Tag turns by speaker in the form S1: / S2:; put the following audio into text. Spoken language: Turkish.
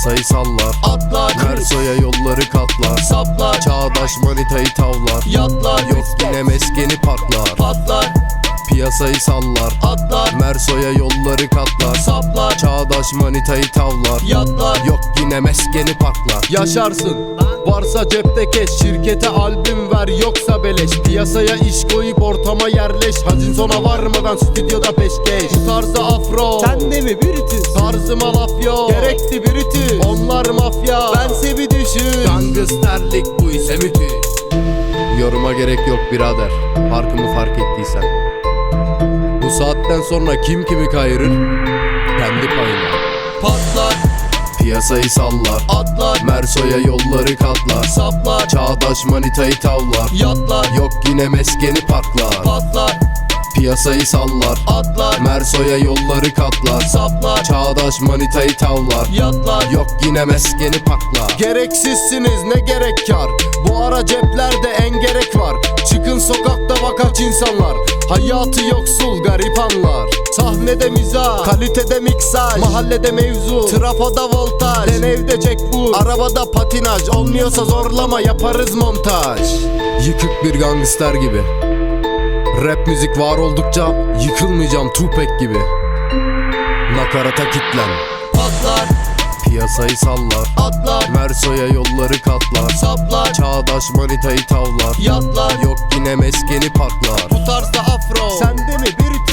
S1: Piyasayı sallar,
S2: atlar,
S1: Merso'ya yolları katlar,
S2: saplar,
S1: çağdaş manitayı tavlar,
S2: yatlar,
S1: yok yine meskeni parklar.
S2: patlar,
S1: Piyasayı sallar,
S2: atlar,
S1: Merso'ya yolları katlar,
S2: saplar,
S1: çağdaş manitayı tavlar,
S2: yatlar,
S1: yok yine meskeni parklar. Yaşarsın, varsa cepte keş, şirkete albüm ver yoksa beleş. Piyasaya iş koyup ortama yerleş, hazin sona varmadan stüdyoda peşkeş. Bu tarzda afro,
S2: sende mi Brutus?
S1: tarzıma laf yok, gerekti Brutus. Onlar mafya,
S2: Bense bir düşün.
S1: gangsterlik bu ise müthiş. Yoruma gerek yok birader, farkımı fark ettiysen. Bu saatten sonra kim kimi kayırır? Kendi payına.
S2: Patlar,
S1: Piyasayı sallar,
S2: atlar,
S1: Merso'ya yolları katlar,
S2: saplar,
S1: çağdaş manitayı tavlar,
S2: yatlar,
S1: yok yine meskeni parklar.
S2: patlar,
S1: Piyasayı sallar,
S2: atlar,
S1: Merso'ya yolları katlar,
S2: saplar,
S1: çağdaş manitayı tavlar,
S2: yatlar,
S1: yok yine meskeni paklar. Gereksizsiniz ne gerek kar, bu ara ceplerde en gerek var. Çıkın sokakta bak aç insanlar, hayatı yoksul garipanlar. Sahnede mizah, kalitede miksaj, mahallede mevzu, trafoda voltaj, den evde cekbur, arabada patinaj. Olmuyorsa zorlama yaparız montaj. Yıkık bir gangster gibi, rap müzik var oldukça yıkılmayacağım Tupac gibi. Nakarata kitlen,
S2: patlar,
S1: piyasayı sallar,
S2: atlar,
S1: Merso'ya yolları katlar,
S2: saplar,
S1: çağdaş manitayı tavlar,
S2: yatlar,
S1: yok yine meskeni parklar.
S2: bu tarzda afro, sende mi Brutus?